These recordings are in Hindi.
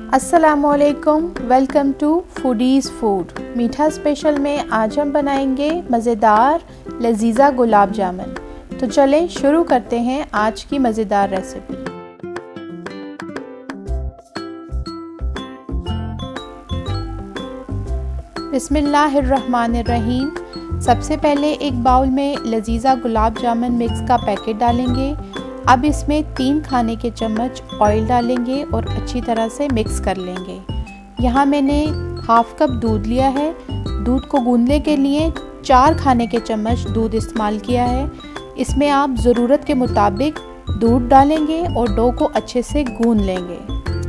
अस्सलामुअलैकुम, वेलकम टू फूडीज़ फूड। मीठा स्पेशल में आज हम बनाएंगे मज़ेदार लजीज़ा गुलाब जामुन। तो चलें शुरू करते हैं आज की मज़ेदार रेसिपी। बिस्मिल्लाहिर्रहमानिर्रहीम। सबसे पहले एक बाउल में लजीज़ा गुलाब जामुन मिक्स का पैकेट डालेंगे। अब इसमें 3 खाने के चम्मच ऑयल डालेंगे और अच्छी तरह से मिक्स कर लेंगे। यहाँ मैंने हाफ कप दूध लिया है। दूध को गूंदने के लिए 4 खाने के चम्मच दूध इस्तेमाल किया है। इसमें आप ज़रूरत के मुताबिक दूध डालेंगे और डो को अच्छे से गूंद लेंगे।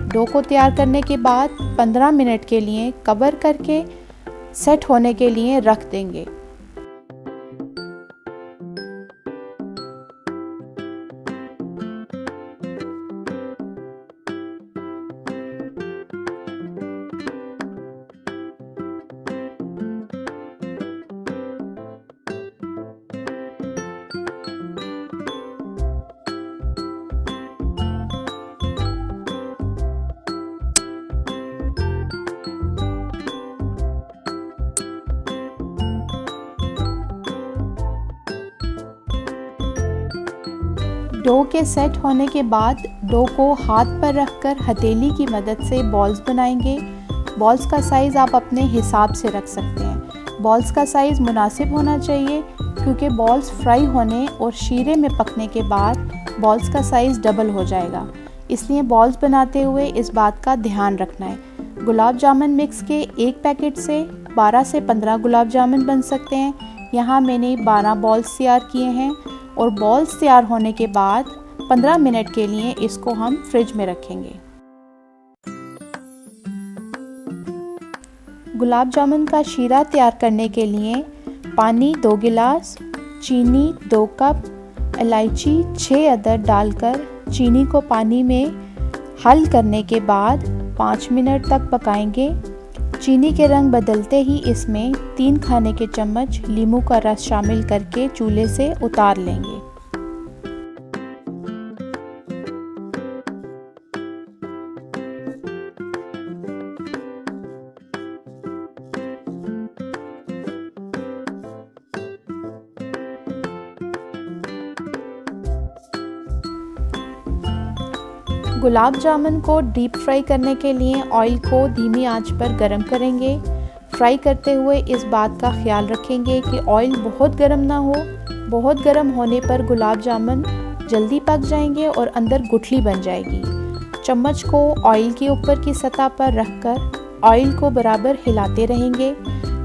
डो को तैयार करने के बाद 15 मिनट के लिए कवर करके सेट होने के लिए रख देंगे। डो के सेट होने के बाद डो को हाथ पर रखकर हथेली की मदद से बॉल्स बनाएंगे। बॉल्स का साइज़ आप अपने हिसाब से रख सकते हैं। बॉल्स का साइज़ मुनासिब होना चाहिए क्योंकि बॉल्स फ्राई होने और शीरे में पकने के बाद बॉल्स का साइज़ डबल हो जाएगा, इसलिए बॉल्स बनाते हुए इस बात का ध्यान रखना है। गुलाब जामुन मिक्स के एक पैकेट से 12 से 15 गुलाब जामुन बन सकते हैं। यहाँ मैंने 12 बॉल्स तैयार किए हैं और बॉल्स तैयार होने के बाद 15 मिनट के लिए इसको हम फ्रिज में रखेंगे। गुलाब जामुन का शीरा तैयार करने के लिए पानी 2 गिलास, चीनी 2 कप, इलायची 6 अदद डालकर चीनी को पानी में हल करने के बाद 5 मिनट तक पकाएंगे। चीनी के रंग बदलते ही इसमें 3 खाने के चम्मच नींबू का रस शामिल करके चूल्हे से उतार लेंगे। गुलाब जामुन को डीप फ्राई करने के लिए ऑयल को धीमी आंच पर गरम करेंगे। फ्राई करते हुए इस बात का ख्याल रखेंगे कि ऑयल बहुत गरम ना हो। बहुत गरम होने पर गुलाब जामुन जल्दी पक जाएंगे और अंदर गुठली बन जाएगी। चम्मच को ऑयल के ऊपर की सतह पर रखकर ऑयल को बराबर हिलाते रहेंगे,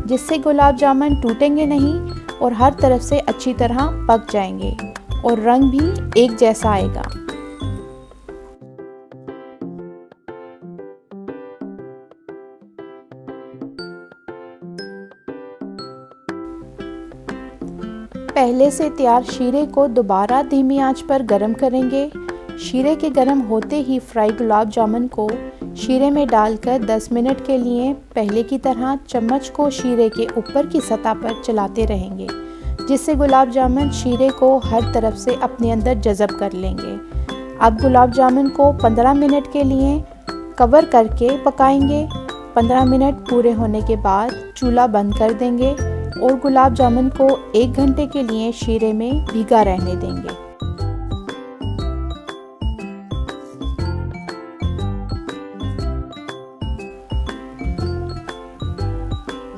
जिससे गुलाब जामुन टूटेंगे नहीं और हर तरफ से अच्छी तरह पक जाएंगे और रंग भी एक जैसा आएगा। पहले से तैयार शीरे को दोबारा धीमी आंच पर गरम करेंगे। शीरे के गरम होते ही फ्राई गुलाब जामुन को शीरे में डालकर 10 मिनट के लिए पहले की तरह चम्मच को शीरे के ऊपर की सतह पर चलाते रहेंगे, जिससे गुलाब जामुन शीरे को हर तरफ से अपने अंदर जज़ब कर लेंगे। अब गुलाब जामुन को 15 मिनट के लिए कवर करके पकाएंगे। 15 मिनट पूरे होने के बाद चूल्हा बंद कर देंगे और गुलाब जामुन को 1 घंटे के लिए शीरे में भीगा रहने देंगे।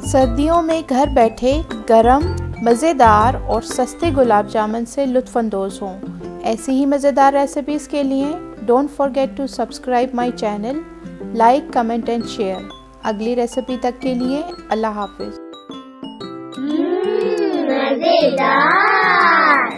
सर्दियों में घर बैठे गरम, मज़ेदार और सस्ते गुलाब जामुन से लुत्फ़अंदोज़ हों। ऐसी ही मज़ेदार रेसिपीज़ के लिए don't forget to subscribe my channel, like, comment and share. अगली रेसिपी तक के लिए अल्लाह हाफ़िज़। मज़ेदार।